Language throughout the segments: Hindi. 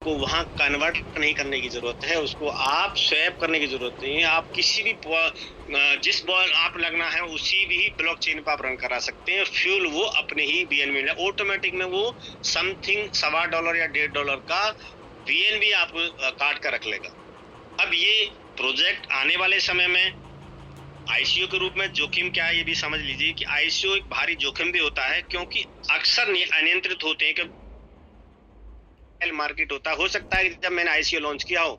आपको वहाँ कन्वर्ट नहीं करने की ज़रूरत है, उसको आप स्वैप करने की ज़रूरत नहीं है। आप किसी भी जिस बॉल आप लगना है उसी भी ब्लॉकचेन पे आप रन करा सकते हैं। फ्यूल वो अपने ही बीएनबी में ऑटोमेटिक में वो समथिंग $1.25 या $1.5 का बीएनबी आपको काट कर रख लेगा। अब ये प्रोजेक्ट आने वाले समय में आईसीओ के रूप में जोखिम क्या है ये भी समझ लीजिए कि आईसीओ एक भारी जोखिम भी होता है, क्योंकि अक्सर अनियंत्रित होते हैं कि मार्केट होता है। हो सकता है कि जब मैंने आईसीओ लॉन्च किया हो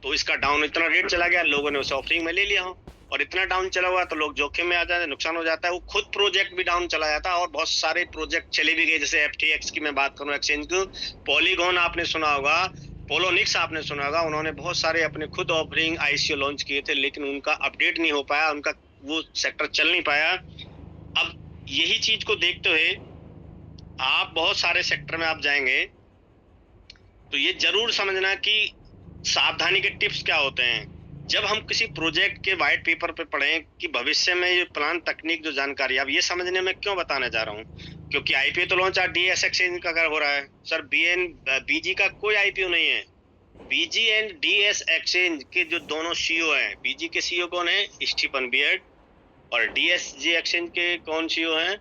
तो इसका डाउन इतना रेट चला गया, लोगों ने उसे ऑफरिंग में ले लिया हो और इतना डाउन चला हुआ तो लोग जोखिम में आ जाते हैं, नुकसान हो जाता है। वो खुद प्रोजेक्ट भी डाउन चला जाता है और बहुत सारे प्रोजेक्ट चले भी गए। जैसे एफटीएक्स की मैं बात करूं, एक्सचेंज की पॉलीगॉन आपने सुना होगा, पोलोनिक्स आपने सुना होगा, उन्होंने बहुत सारे अपने खुद ऑफरिंग आईसीओ लॉन्च किए थे, लेकिन उनका अपडेट नहीं हो पाया, उनका वो सेक्टर चल नहीं पाया। अब यही चीज को देखते हुए आप बहुत सारे सेक्टर में आप जाएंगे तो ये जरूर समझना कि सावधानी के टिप्स क्या होते हैं। जब हम किसी प्रोजेक्ट के व्हाइट पेपर पे पढ़ें कि भविष्य में ये प्लान तकनीक जो जानकारी, अब ये समझने में क्यों बताने जा रहा हूँ, क्योंकि आईपीओ तो लॉन्च आज डीएस एक्सचेंज का हो रहा है सर। बीजी का कोई आईपीओ नहीं है। बीजी एंड डीएस एक्सचेंज के जो दोनों सीईओ हैं, बीजी के सीईओ कौन है? Stephen Beard. और डीएसजी एक्सचेंज के कौन सीईओ हैं?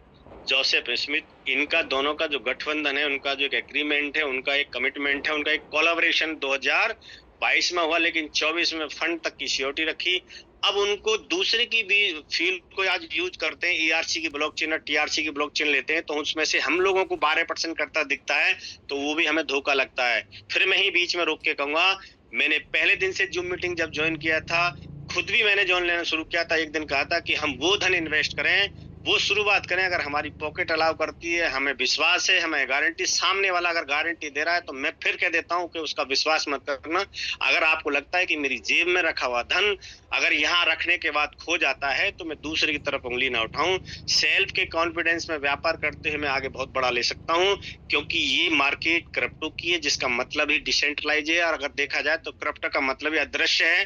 Joseph Smith. इनका दोनों का जो गठबंधन है, उनका जो एक एग्रीमेंट है, उनका एक कमिटमेंट है, उनका एक कोलैबोरेशन 2022 में हुआ, लेकिन 24 में फंड तक की सिक्योरिटी रखी। अब उनको दूसरे की भी फील्ड को आज यूज करते हैं, ईआरसी की ब्लॉकचेन और टीआरसी की ब्लॉकचेन लेते हैं, तो उसमें से हम लोगों को 12% करता दिखता है, तो वो भी हमें धोखा लगता है। फिर मैं ही बीच में रोक के कहूंगा, मैंने पहले दिन से जूम मीटिंग जब ज्वाइन किया था, खुद भी मैंने जॉइन लेना शुरू किया था, एक दिन कहा था कि हम वो धन इन्वेस्ट करें, वो शुरुआत करें अगर हमारी पॉकेट अलाउ करती है, हमें विश्वास है, हमें गारंटी, सामने वाला अगर गारंटी दे रहा है तो मैं फिर कह देता हूं कि उसका विश्वास मत करना। अगर आपको लगता है कि मेरी जेब में रखा हुआ धन अगर यहाँ रखने के बाद खो जाता है तो मैं दूसरे की तरफ उंगली ना उठाऊं। सेल्फ के कॉन्फिडेंस में व्यापार करते हुए मैं आगे बहुत बड़ा ले सकता हूँ, क्योंकि ये मार्केट क्रिप्टो की है, जिसका मतलब ही डिसेंट्रलाइज है। और अगर देखा जाए तो क्रिप्टो का मतलब ही अदृश्य है।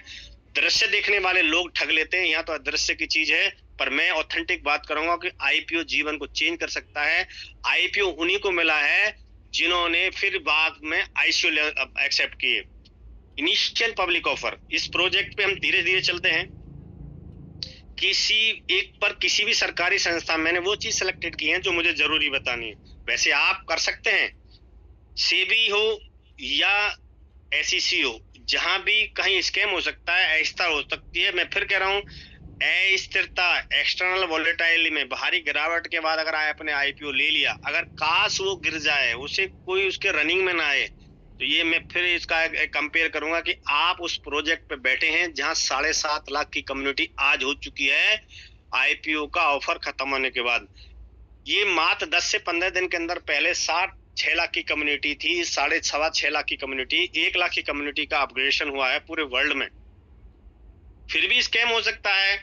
दृश्य देखने वाले लोग ठग लेते हैं, यहाँ तो अदृश्य की चीज है। पर मैं ऑथेंटिक बात करूंगा कि आईपीओ जीवन को चेंज कर सकता है। आईपीओ उन्हीं को मिला है जिन्होंने फिर बाद में आईसीओ एक्सेप्ट किए। इनिशियल पब्लिक ऑफर, इस प्रोजेक्ट पे हम धीरे धीरे चलते हैं। किसी एक पर किसी भी सरकारी संस्था, मैंने वो चीज सेलेक्टेड की है जो मुझे जरूरी बतानी है। वैसे आप कर सकते हैं, सेबी हो या एसईसी हो, जहां भी कहीं स्कैम हो सकता है, अस्थिरता हो सकती है। मैं फिर कह रहा हूं, अस्थिरता, एक्सटर्नल वॉलेटाइलिटी में भारी गिरावट के बाद अगर आपने आईपीओ ले लिया, अगर काश वो गिर जाए, उसे कोई उसके रनिंग में ना आए, तो ये मैं फिर इसका कंपेयर करूंगा कि आप उस प्रोजेक्ट पे बैठे हैं जहां 7.5 लाख की कम्युनिटी आज हो चुकी है आईपीओ का ऑफर खत्म होने के बाद। ये मात्र 10 से 15 दिन के अंदर पहले 6 लाख की कम्युनिटी थी, 6.5 लाख की कम्युनिटी, 1 लाख की कम्युनिटी का अपग्रेडेशन हुआ है पूरे वर्ल्ड में। फिर भी स्कैम हो सकता है,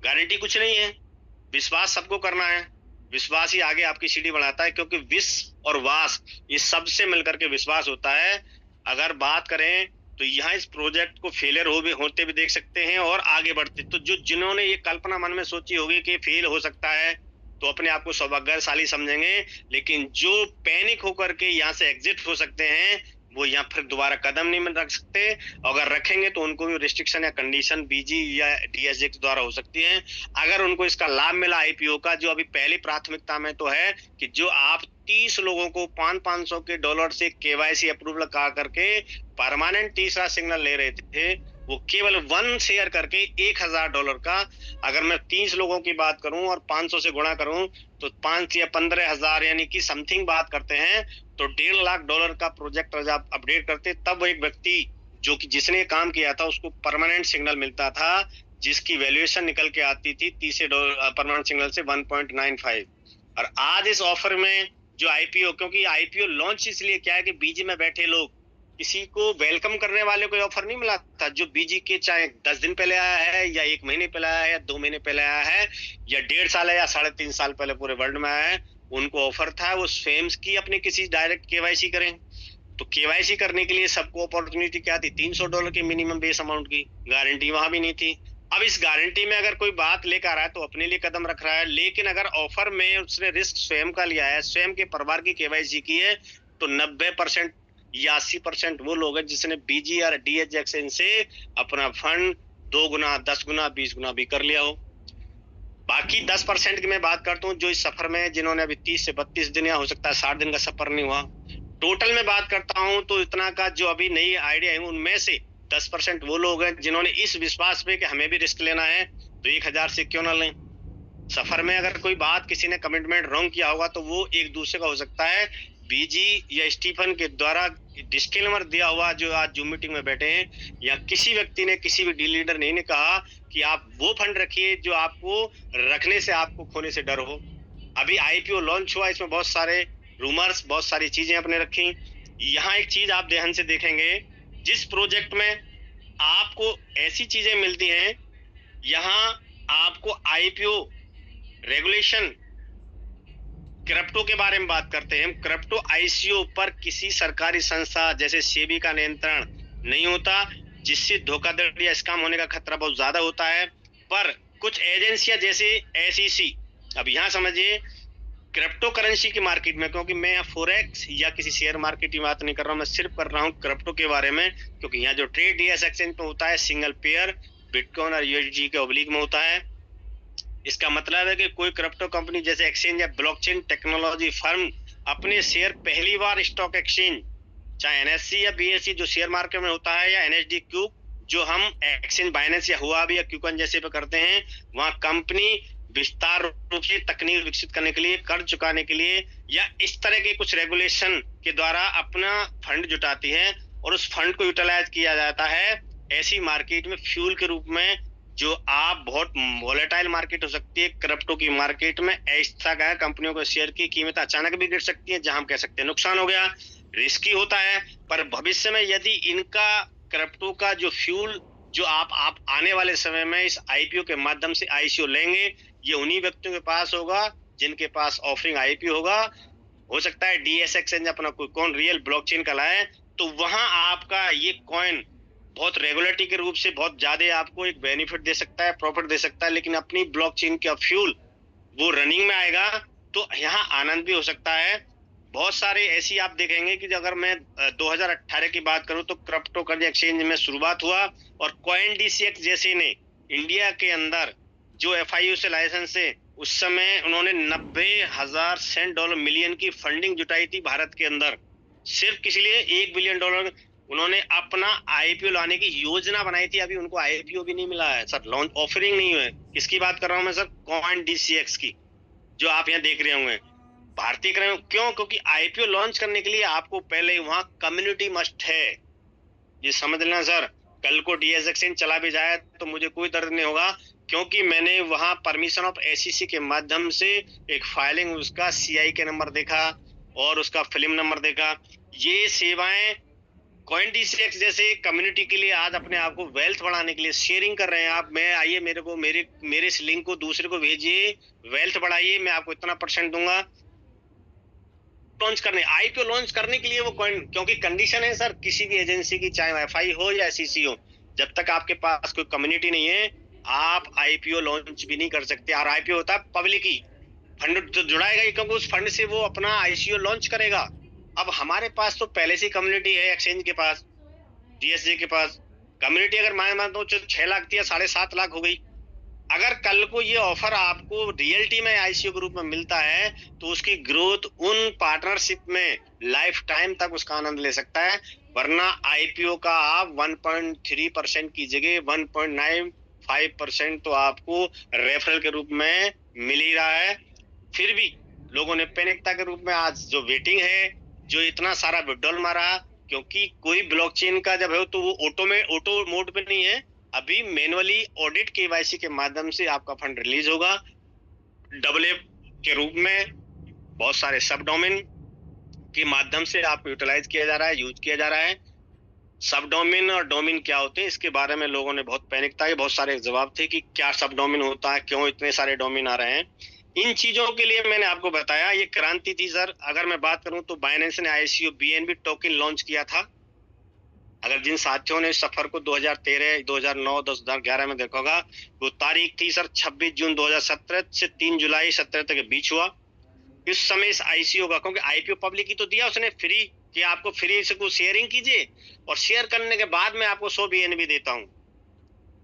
गारंटी कुछ नहीं है। विश्वास सबको करना है, विश्वास ही आगे आपकी सीढ़ी बढ़ाता है, क्योंकि विश और वास ये सबसे मिलकर के विश्वास होता है। अगर बात करें तो यहाँ इस प्रोजेक्ट को फेलियर होते भी देख सकते हैं और आगे बढ़ते, तो जिन्होंने ये कल्पना मन में सोची होगी कि फेल हो सकता है तो अपने आप को सौभाग्यशाली समझेंगे, लेकिन जो पैनिक होकर के यहाँ से एग्जिट हो सकते हैं वो यहाँ फिर दोबारा कदम नहीं रख सकते। अगर रखेंगे तो उनको भी रिस्ट्रिक्शन या कंडीशन बीजी या डीएसजे के द्वारा हो सकती है। अगर उनको इसका लाभ मिला आईपीओ का, जो अभी पहली प्राथमिकता में तो है कि जो आप 30 लोगों को $500 के डॉलर से केवाईसी अप्रूवल करा करके परमानेंट तीसरा सिग्नल ले रहे थे, वो केवल 1 शेयर करके $1000 का, अगर मैं 30 लोगों की बात करूं और 500 से गुणा करूं तो 5 या 15,000 यानी कि समथिंग बात करते हैं, तो $1.5 लाख का प्रोजेक्ट जब आप अपडेट करते तब वो एक व्यक्ति जो कि जिसने काम किया था उसको परमानेंट सिग्नल मिलता था, जिसकी वैल्यूएशन निकल के आती थी 30 परमानेंट सिग्नल से 1.95। और आज इस ऑफर में जो आईपीओ, क्योंकि आईपीओ लॉन्च इसलिए क्या है कि बीजी में बैठे लोग, किसी को वेलकम करने वाले कोई ऑफर नहीं मिला था जो बीजी के चाहे 10 दिन पहले आया है या 1 महीने पहले आया है या 2 महीने पहले आया है या 1.5 साल है या 3.5 साल पहले पूरे वर्ल्ड में आया है। उनको ऑफर था वो स्वेम्स की अपने किसी डायरेक्ट केवाईसी करें, तो केवाईसी करने के लिए सबको अपॉर्चुनिटी क्या थी? $300 की मिनिमम बेस अमाउंट की गारंटी वहां भी नहीं थी। अब इस गारंटी में अगर कोई बात लेकर आ रहा है तो अपने लिए कदम रख रहा है, लेकिन अगर ऑफर में उसने रिस्क स्वयं का लिया है, स्वयं के परिवार की केवाईसी की है, तो 90% ये 80% वो लोग हैं जिसने बीजी और डीएच एक्सचेंज से अपना फंड 2 गुना, 10 गुना, 20 गुना भी कर लिया हो। बाकी 10% की मैं बात करता हूँ जो इस सफर में, जिन्होंने अभी 30 से 32 दिन या हो सकता है 60 दिन का सफर नहीं हुआ। टोटल में बात करता हूँ तो इतना का जो अभी नई आइडिया है, उनमें से 10% वो लोग हैं जिन्होंने इस विश्वास पे कि हमें भी रिस्क लेना है तो 1000 से क्यों ना लें। सफर में अगर कोई बात किसी ने कमिटमेंट रॉन्ग किया होगा तो वो एक दूसरे का हो सकता है बीजी या स्टीफन के द्वारा डिस्क्लेमर दिया हुआ जो आज जूम मीटिंग में बैठे हैं, या किसी व्यक्ति ने, किसी भी डील लीडर ने कहा कि आप वो फंड रखिए जो आपको रखने से आपको खोने से डर हो। अभी आईपीओ लॉन्च हुआ, इसमें बहुत सारे रूमर्स, बहुत सारी चीजें आपने रखी। यहाँ एक चीज आप ध्यान से देखेंगे, जिस प्रोजेक्ट में आपको ऐसी चीजें मिलती हैं, यहाँ आपको आईपीओ रेगुलेशन, क्रिप्टो के बारे में बात करते हैं, क्रिप्टो आईसीओ पर किसी सरकारी संस्था जैसे सेबी का नियंत्रण नहीं होता, जिससे धोखाधड़ी या स्कैम होने का खतरा बहुत ज्यादा होता है। पर कुछ एजेंसियां जैसे एसईसी, अब यहाँ समझिए क्रिप्टो करेंसी की मार्केट में, क्योंकि मैं फोरेक्स या किसी शेयर मार्केट की बात नहीं कर रहा हूँ, मैं सिर्फ कर रहा हूँ क्रिप्टो के बारे में, क्योंकि यहाँ जो ट्रेड डीएस एक्सचेंज पे होता है सिंगल पेयर बिटकॉइन और यूएसडी के ऑब्लिक में होता है। इसका मतलब है कि कोई क्रिप्टो कंपनी जैसे एक्सचेंज या ब्लॉकचेन टेक्नोलॉजी फर्म अपने शेयर पहली बार स्टॉक एक्सचेंज, चाहे एनएससी या बीएससी जो शेयर मार्केट में होता है, या एनएसडी क्यू जो हम एक्सचेंज बाइनेंस या हुआ भी या क्यूकॉइन जैसे पे करते हैं, वहां कंपनी विस्तार रूप से तकनीक विकसित करने के लिए, कर्ज चुकाने के लिए, या इस तरह के कुछ रेगुलेशन के द्वारा अपना फंड जुटाती है और उस फंड को यूटिलाइज किया जाता है ऐसी मार्केट में फ्यूल के रूप में, जो आप बहुत वोलेटाइल मार्केट हो सकती है क्रिप्टो की मार्केट में। ऐसा क्या कंपनियों के शेयर की कीमत अचानक भी गिर सकती है, जहां हम कह सकते हैं नुकसान हो गया, रिस्की होता है। पर भविष्य में यदि इनका क्रिप्टो का जो फ्यूल जो आप आने वाले समय में इस आईपीओ के माध्यम से आईसीओ लेंगे, ये उन्हीं व्यक्तियों के पास होगा जिनके पास ऑफरिंग आईपीओ होगा। हो सकता है डीएस एक्सचेंज अपना कोई कौन रियल ब्लॉकचेन का लाए, तो वहां आपका ये कॉइन बहुत रेगुलेटरी के रूप से बहुत ज्यादा आपको एक बेनिफिट दे सकता है, प्रॉफिट दे सकता है, लेकिन अपनी ब्लॉकचेन का फ्यूल वो रनिंग में आएगा तो यहाँ आनंद भी हो सकता है। बहुत सारे ऐसी आप देखेंगे कि अगर मैं 2018 की बात करूं तो क्रिप्टो करेंसी एक्सचेंज में शुरुआत हुआ और कॉइन डीसीएक्स जैसे ने इंडिया के अंदर जो एफआईयू से लाइसेंस है, उस समय उन्होंने $90,000 मिलियन की फंडिंग जुटाई थी भारत के अंदर, सिर्फ किसी लिए $1 बिलियन उन्होंने अपना आईपीओ लाने की योजना बनाई थी। अभी उनको आईपीओ भी नहीं मिला है सर, लॉन्च ऑफरिंग नहीं हुई है। किसकी बात कर रहा हूं मैं सर? कॉइन डीसीएक्स की, जो आप यहाँ देख रहे होंगे भारतीय क्यों? क्योंकि आईपीओ लॉन्च करने के लिए आपको पहले वहां कम्युनिटी मस्ट है, ये समझ लेना सर। कल को डीएस एक्सचेंज चला भी जाए तो मुझे कोई दर्द नहीं होगा, क्योंकि मैंने वहां परमिशन ऑफ एसईसी के माध्यम से एक फाइलिंग, उसका सीआई के नंबर देखा और उसका फिल्म नंबर देखा। ये सेवाएं कॉइन डीसीएक्स जैसे कम्युनिटी के लिए आज अपने आप को वेल्थ बढ़ाने के लिए शेयरिंग कर रहे हैं। आप, मैं आइए मेरे इस लिंक को दूसरे को भेजिए, वेल्थ बढ़ाइए, मैं आपको इतना % दूंगा। लॉन्च करने, आईपीओ लॉन्च करने के लिए वो कॉइन, क्योंकि कंडीशन है सर किसी भी एजेंसी की, चाहे एफआई हो या एसईसी हो, जब तक आपके पास कोई कम्युनिटी नहीं है आप आईपीओ लॉन्च भी नहीं कर सकते। और आईपीओ होता है पब्लिक ही, फंड तो जुड़ाएगा ही, क्योंकि उस फंड से वो अपना आईसीओ लॉन्च करेगा। अब हमारे पास तो पहले से कम्युनिटी है, एक्सचेंज के पास, डीएसजे के पास कम्युनिटी, अगर मान दो 6 लाख थी या 7.5 लाख हो गई। अगर कल को ये ऑफर आपको रियलिटी में आईसीओ के रूप में मिलता है तो उसकी ग्रोथ उन पार्टनरशिप में लाइफ टाइम तक उसका आनंद ले सकता है। वरना आईपीओ का आप 1.3% की जगह 1.95% तो आपको रेफरल के रूप में मिल ही रहा है। फिर भी लोगों ने पैनिकता के रूप में आज जो वेटिंग है, जो इतना सारा विड्रॉल मारा, क्योंकि कोई ब्लॉकचेन का जब है तो वो ऑटो मोड पे नहीं है, अभी मैनुअली ऑडिट केवाईसी के माध्यम से आपका फंड रिलीज होगा। AA के रूप में बहुत सारे सब डोमेन के माध्यम से आपको यूटिलाइज किया जा रहा है, यूज किया जा रहा है। सब डोमेन और डोमेन क्या होते हैं, इसके बारे में लोगों ने बहुत पैनिक था, बहुत सारे जवाब थे कि क्या सब डोमेन होता है, क्यों इतने सारे डोमेन आ रहे हैं। इन चीजों के लिए मैंने आपको बताया ये क्रांति थी सर। अगर मैं बात करूं तो बाइनेंस ने आईसीओ बीएनबी टोकन लॉन्च किया था। अगर जिन साथियों ने सफर को 2013, 2009, 2011 में देखा होगा, वो तारीख थी सर 26 जून 2017 से 3 जुलाई 17 तक के बीच हुआ। इस समय इस आईसीओ का, क्योंकि आईपीओ पब्लिक ही तो दिया उसने फ्री, कि आपको फ्री से कुछ शेयरिंग कीजिए और शेयर करने के बाद मैं आपको 100 BNB देता हूँ।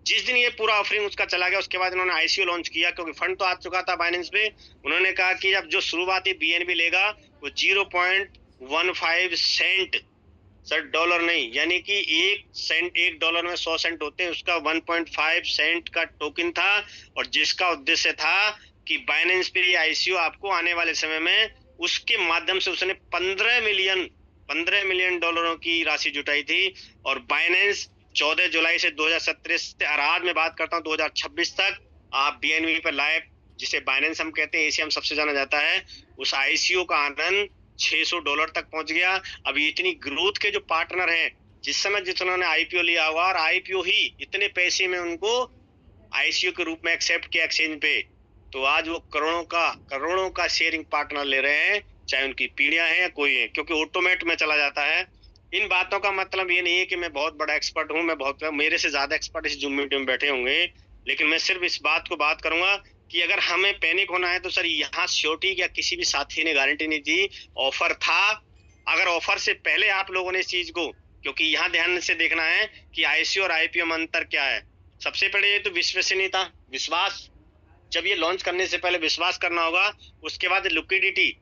जिस दिन ये पूरा ऑफरिंग उसका चला गया उसके बाद इन्होंने ICO लॉन्च किया, क्योंकि फंड तो आ चुका था बाइनेंस पे। उन्होंने कहा कि अब जो शुरुआती BNB लेगा वो 0.15 सेंट, सर डॉलर नहीं, यानी कि 1 सेंट, $1 में 100 सेंट होते हैं, उसका 1.5 सेंट का टोकन था। और जिसका उद्देश्य था कि बाइनेंस पे ये ICO आपको आने वाले समय में, उसके माध्यम से उसने 15 मिलियन डॉलरों की राशि जुटाई थी। और बाइनेंस 14 जुलाई से 2017 से आराध में बात करता हूँ 2026 तक आप BNB पर लाइव, जिसे बाइनेंस हम कहते हैं, एशिया में सबसे जाना जाता है, उस ICO का आनंद $600 तक पहुंच गया। अब इतनी ग्रोथ के जो पार्टनर हैं, जिस समय जिन्होंने IPO लिया हुआ और IPO ही इतने पैसे में उनको ICO के रूप में एक्सेप्ट किया एक्सचेंज पे, तो आज वो करोड़ों का शेयरिंग पार्टनर ले रहे हैं, चाहे उनकी पीढ़ियां हैं या कोई है, क्योंकि ऑटोमेट में चला जाता है। इन बातों का मतलब ये नहीं है कि मैं बहुत बड़ा एक्सपर्ट हूँ, मेरे से ज्यादा एक्सपर्ट इस जूम मीटिंग में बैठे होंगे, लेकिन मैं सिर्फ इस बात को बात करूंगा कि अगर हमें पैनिक होना है तो सर यहाँ श्योरिटी या किसी भी साथी ने गारंटी नहीं दी, ऑफर था। अगर ऑफर से पहले आप लोगों ने इस चीज को, क्योंकि यहाँ ध्यान से देखना है कि ICO और IPO में अंतर क्या है। सबसे पहले ये तो विश्वसनीयता, विश्वास, जब ये लॉन्च करने से पहले विश्वास करना होगा। उसके बाद लिक्विडिटी,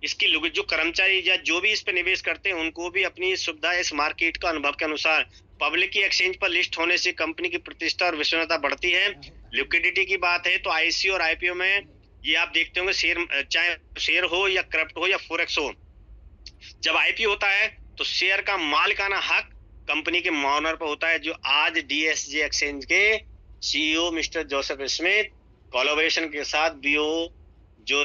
इसकी जो कर्मचारी या जो भी इस पे निवेश करते हैं उनको भी अपनी सुविधा इस मार्केट का अनुभव के अनुसार पब्लिक की एक्सचेंज पर लिस्ट होने से कंपनी की प्रतिष्ठा और विश्वसनीयता बढ़ती है। लिक्विडिटी की बात है तो ICO और IPO में ये आप देखते होंगे, शेयर चाहे शेयर हो या क्रिप्टो हो या फोरेक्स हो, जब IPO होता है तो शेयर का मालिकाना हक कंपनी के ओनर पर होता है, जो आज DSJ एक्सचेंज के CEO mister Joseph Smith collaboration के साथ BO जो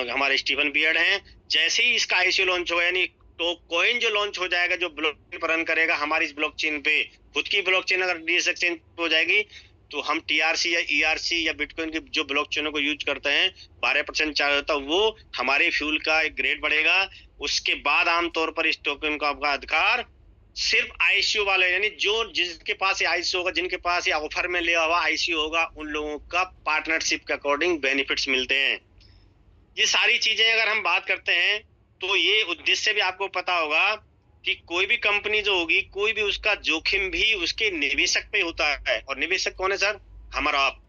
हमारे स्टीफन बियर्ड हैं, जैसे ही इसका ICO लॉन्च होगा, यानी तो कॉइन जो लॉन्च हो जाएगा, जो ब्लॉकचेन पर रन करेगा हमारी इस ब्लॉकचेन पे, खुद की ब्लॉकचेन अगर DSJ एक्सचेंज हो जाएगी तो हम TRC या ERC या बिटकॉइन की जो ब्लॉकचेनों को यूज करते हैं 12% चार्ज होता है, वो हमारे फ्यूल का एक ग्रेड बढ़ेगा। उसके बाद आमतौर पर इस टोकन का आपका अधिकार सिर्फ ICO वाले, यानी जो जिसके पास ये ICO होगा, जिनके पास ये ऑफर में लिया हुआ ICO होगा, उन लोगों का पार्टनरशिप के अकॉर्डिंग बेनिफिट्स मिलते हैं। ये सारी चीजें अगर हम बात करते हैं तो ये उद्देश्य भी आपको पता होगा कि कोई भी कंपनी जो होगी, कोई भी उसका जोखिम भी उसके निवेशक पे होता है। और निवेशक कौन है सर? हमारा आप।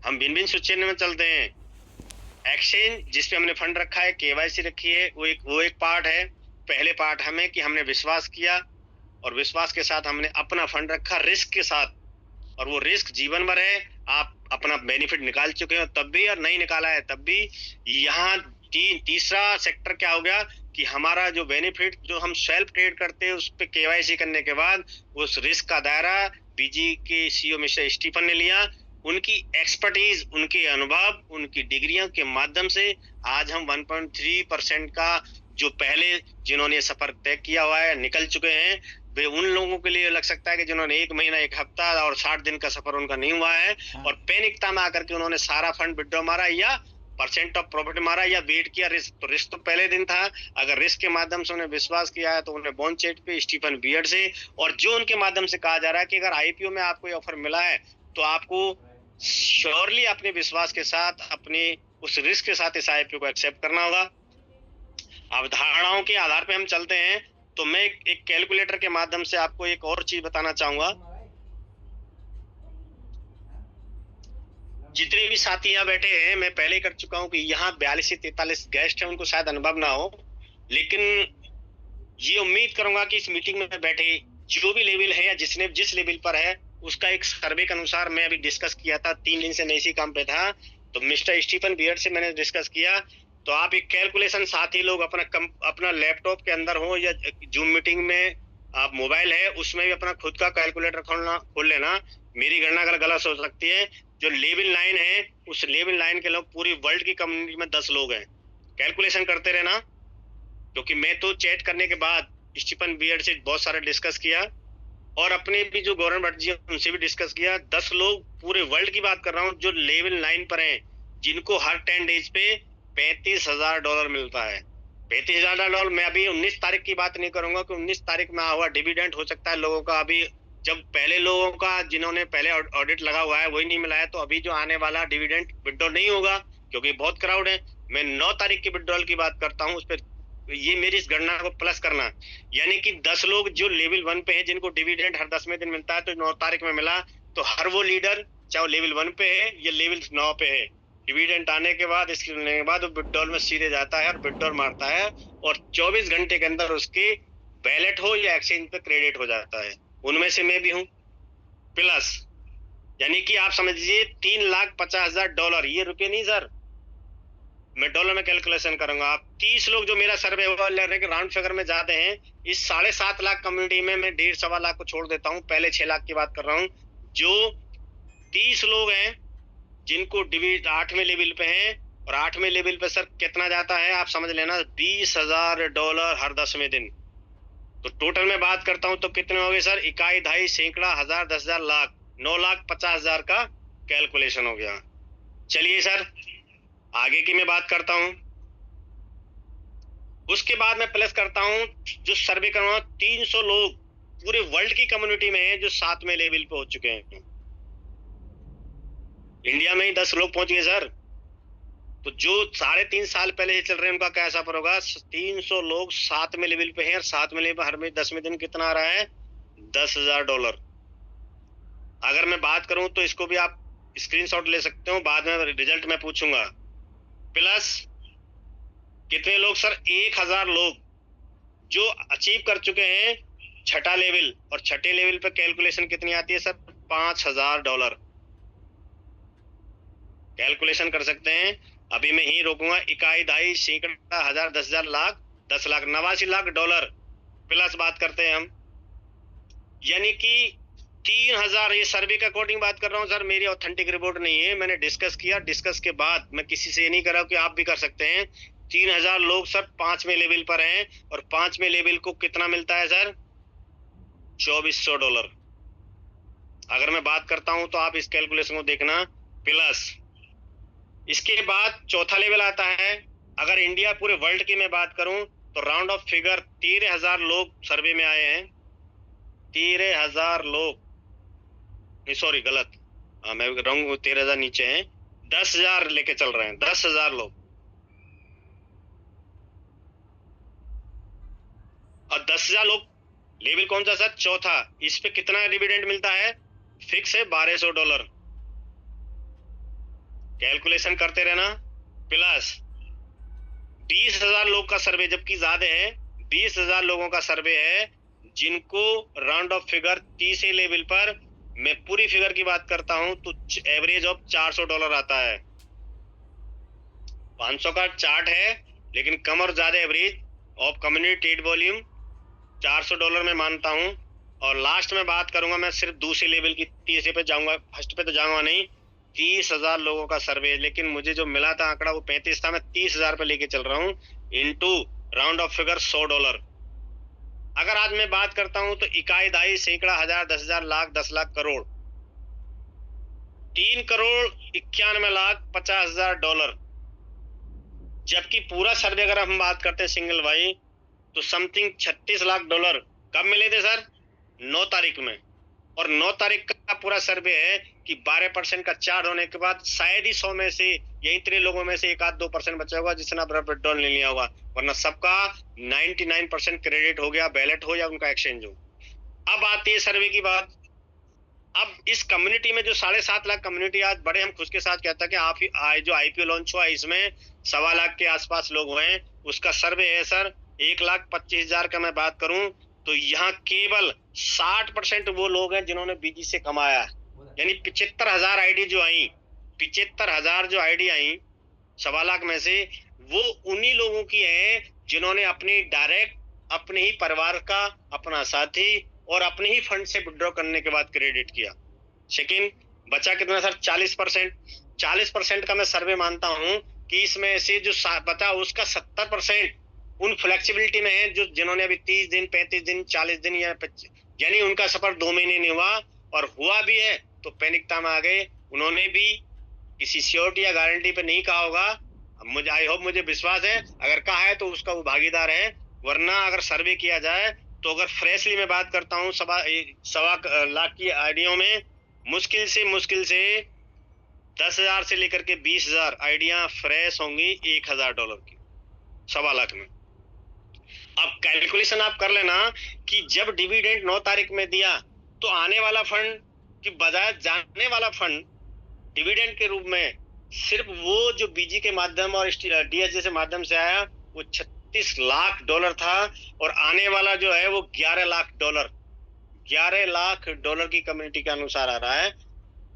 हम भिन्न भिन्न सूचना में चलते हैं। एक्सचेंज जिसपे हमने फंड रखा है, KYC रखी है, वो एक पार्ट है। पहले पार्ट हमें कि हमने विश्वास किया और विश्वास के साथ हमने अपना फंड रखा रिस्क के साथ, और वो रिस्क जीवन भर है। आप अपना बेनिफिट निकाल चुके हो तब भी और नहीं निकाला है तब भी। यहाँ तीसरा सेक्टर क्या हो गया कि हमारा जो बेनिफिट जो हम सेल्फ ट्रेड करते हैं उस पे KYC करने के बाद उस रिस्क का दायरा BG के CEO मिस्टर स्टीफन ने लिया। उनकी एक्सपर्टीज, उनके अनुभव, उनकी डिग्रियों के माध्यम से आज हम 1.3% का जो पहले जिन्होंने सफर तय किया हुआ है निकल चुके हैं। वे उन लोगों के लिए लग सकता है कि जिन्होंने 1 महीना 1 हफ्ता और 60 दिन का सफर उनका नहीं हुआ है और पैनिकता में आकर के उन्होंने सारा फंड विड्रॉ मारा या % ऑफ प्रॉफिट मारा या वेट किया। रिस्क तो पहले दिन था। अगर रिस्क के माध्यम से उन्हें विश्वास किया है तो उन्हें बॉन्चेट पे स्टीफन बियर्ड से, और जो उनके माध्यम से कहा जा रहा है कि अगर IPO में आपको ये ऑफर मिला है तो आपको श्योरली अपने विश्वास के साथ, अपने उस रिस्क के साथ इस IPO को एक्सेप्ट करना होगा। अवधारणाओं के आधार पे हम चलते हैं तो मैं एक कैलकुलेटर के माध्यम से आपको एक और चीज बताना चाहूंगा। जितने भी साथी यहाँ बैठे हैं, मैं पहले कर चुका हूँ कि यहाँ 42 से 43 गेस्ट हैं, उनको शायद अनुभव ना हो, लेकिन ये उम्मीद करूंगा कि इस मीटिंग में बैठे जो भी लेवल है या जिसने जिस लेवल पर है उसका एक सर्वे के अनुसार मैं अभी डिस्कस किया था। 3 दिन से मैं इसी काम पे था, तो मिस्टर स्टीफन बियर्ड से मैंने डिस्कस किया। तो आप एक कैलकुलेशन साथ ही लोग अपना लैपटॉप के अंदर हो या जूम मीटिंग में आप मोबाइल है उसमें भी अपना खुद का कैलकुलेटर खोल लेना। मेरी गणना अगर गलत हो सकती है। जो लेवल 9 है उस लेवल 9 के लोग पूरी वर्ल्ड की कम्युनिटी में 10 लोग हैं। कैलकुलेशन करते रहना, क्योंकि मैं तो चैट करने के बाद स्टीफन बियर्ड से बहुत सारे डिस्कस किया और अपने भी जो गवर्नर भट्ट जी उनसे भी डिस्कस किया। 10 लोग पूरे वर्ल्ड की बात कर रहा हूँ जो लेवल 9 पर हैं, जिनको हर 10 डेज पे $35,000 मिलता है। $35,000 मैं अभी 19 तारीख की बात नहीं करूंगा कि 19 तारीख में हुआ डिविडेंड हो सकता है लोगों का। अभी जब पहले लोगों का जिन्होंने पहले ऑडिट लगा हुआ है वही नहीं मिला है, तो अभी जो आने वाला डिविडेंड विड्रॉल नहीं होगा क्योंकि बहुत क्राउड है। मैं 9 तारीख की विड्रॉल की बात करता हूँ, उस पर ये मेरी इस गणना को प्लस करना, यानी कि 10 लोग जो लेवल 1 पे है जिनको डिविडेंड हर 10वें दिन मिलता है, तो 9 तारीख में मिला, तो हर वो लीडर चाहे वो लेवल 1 पे है या लेवल 9 पे है, डिविडेंड आने के बाद, इसके मिलने के बाद वो विड्रॉल में सीधे जाता है और विड्रॉल मारता है, और 24 घंटे के अंदर उसके बैलेट हो या एक्सचेंज पे क्रेडिट हो जाता है। उनमें से मैं भी हूँ। प्लस यानी कि आप समझिए $3,50,000, ये रुपये नहीं सर, मैं डॉलर में कैलकुलेशन करूंगा। आप 30 लोग जो मेरा सर्वे हुआ राउंड फिगर में जाते हैं, इस 7.5 लाख कम्युनिटी में मैं 1.5-1.25 लाख को छोड़ देता हूँ, पहले 6 लाख की बात कर रहा हूँ। जो 30 लोग हैं जिनको डिविड 8वें लेवल पे हैं, और 8वें लेवल पे सर कितना जाता है आप समझ लेना, $20,000 हर 10वें दिन। तो टोटल में बात करता हूं तो कितने हो गए सर, इकाई, दहाई, सैकड़ा, हजार, 10,000, लाख, 9,50,000 का कैलकुलेशन हो गया। चलिए सर आगे की मैं बात करता हूं। उसके बाद मैं प्लस करता हूं, जो सर्वे करवा 300 लोग पूरे वर्ल्ड की कम्युनिटी में हैं जो 7वें लेवल पे हो चुके हैं। इंडिया में ही 10 लोग पहुंच गए सर, तो जो 3.5 साल पहले चल रहे हैं उनका क्या सफर होगा। 300 लोग 7वें लेवल पे हैं, और 7वें लेवल हर में 10वें दिन कितना आ रहा है, $10,000। अगर मैं बात करूं तो इसको भी आप स्क्रीनशॉट ले सकते हो, बाद में रिजल्ट में पूछूंगा। प्लस कितने लोग सर, 1,000 लोग जो अचीव कर चुके हैं 6ठा लेवल, और 6ठे लेवल पे कैलकुलेशन कितनी आती है सर, $5,000। कैलकुलेशन कर सकते हैं। अभी मैं ही रोकूंगा, इकाई, दहाई, सैकड़ा, हजार, 10,000, लाख, 10 लाख, $89,00,000 प्लस बात करते हैं हम, यानी कि 3,000। ये सर्वे के अकॉर्डिंग बात कर रहा हूँ सर, मेरी ऑथेंटिक रिपोर्ट नहीं है, मैंने डिस्कस किया, डिस्कस के बाद मैं किसी से ये नहीं कर रहा हूँ कि आप भी कर सकते हैं। 3,000 लोग सर 5वें लेवल पर हैं, और 5वें लेवल को कितना मिलता है सर, $2,400। अगर मैं बात करता हूं तो आप इस कैलकुलेशन को देखना। प्लस इसके बाद चौथा लेवल आता है, अगर इंडिया पूरे वर्ल्ड की मैं बात करूं तो राउंड ऑफ फिगर 13,000 लोग सर्वे में आए हैं। 13,000 लोग, नहीं सॉरी गलत, मैं रंग 13,000 नीचे हैं, 10,000 लेके चल रहे हैं, 10,000 लोग। और 10,000 लोग लेवल कौन सा सर, चौथा। इस पे कितना डिविडेंड मिलता है, फिक्स है $1,200। कैलकुलेशन करते रहना। प्लस 20,000 लोग का सर्वे, जबकि ज्यादा है, 20,000 लोगों का सर्वे है जिनको राउंड ऑफ फिगर 30 लेवल पर, मैं पूरी फिगर की बात करता हूं तो एवरेज ऑफ $400 आता है। 500 का चार्ट है, लेकिन कम और ज्यादा average of community trade volume $400 में मानता हूं। और लास्ट में बात करूंगा, मैं सिर्फ दूसरे लेवल की, तीसरे पे जाऊंगा, फर्स्ट पे तो जाऊंगा नहीं। 30,000 लोगों का सर्वे, लेकिन मुझे जो मिला था आंकड़ा वो 35 था, मैं 30,000 पे लेके चल रहा हूँ, इनटू राउंड ऑफ फिगर $100। अगर आज मैं बात करता हूं तो इकाई, दहाई, सैकड़ा, हजार, 10,000, लाख, 10 लाख, करोड़, $3,91,50,000। जबकि पूरा सर्वे अगर हम बात करते हैं सिंगल वाई, तो समथिंग $36 लाख कब मिले थे सर, 9 तारीख में। और 9 तारीख का पूरा सर्वे है कि 12% का चार्ज होने के बाद शायद ही 100 में से या इतने लोगों में से 1-2% बचा होगा जिसने अपना विड्रॉल ले लिया होगा, वरना सबका 99% क्रेडिट हो गया, बैलेट हो या उनका एक्सचेंज हो। अब आती है सर्वे की बात। अब इस कम्युनिटी में जो 7.5 लाख कम्युनिटी, आज बड़े हम खुद के साथ कहता कि आप जो आईपीओ लॉन्च हुआ इसमें 1.25 लाख के आसपास लोग हुए, उसका सर्वे है सर 1,25,000 का मैं बात करूं तो यहाँ केवल 60% वो लोग हैं जिन्होंने बीजी से कमाया, यानी 75,000 आईडी जो आई, 75,000 जो आईडी आई 1.25 लाख में से, वो उन्हीं लोगों की है जिन्होंने अपनी डायरेक्ट, अपने ही परिवार का, अपना साथी और अपने ही फंड से विड्रॉ करने के बाद क्रेडिट किया। सेकेंड बचा कितना सर, 40%। 40% का मैं सर्वे मानता हूं कि इसमें से जो बचा उसका 70% उन फ्लेक्सिबिलिटी में है जो जिन्होंने अभी 30 दिन, 35 दिन, 40 दिन यानी उनका सफर 2 महीने नहीं हुआ, और हुआ भी है तो पैनिकता में आ गए। उन्होंने भी किसी श्योरिटी या गारंटी पे नहीं कहा होगा, मुझे आई होप, मुझे विश्वास है अगर कहा है तो उसका वो भागीदार है। वरना अगर सर्वे किया जाए तो अगर फ्रेशली मैं बात करता हूँ 1.25 लाख की आईडियों में मुश्किल से 10,000 से लेकर के 20,000 आइडिया फ्रेश होंगी $1,000 की 1.25 लाख में। अब कैलकुलेशन आप कर लेना कि जब डिविडेंड 9 तारीख में दिया तो आने वाला फंड की बजाय जाने वाला फंड डिविडेंड के रूप में सिर्फ वो जो बीजी के माध्यम और डीएसजे से माध्यम से आया वो 36 लाख डॉलर था, और आने वाला जो है वो 11 लाख डॉलर 11 लाख डॉलर की कम्युनिटी के अनुसार आ रहा है।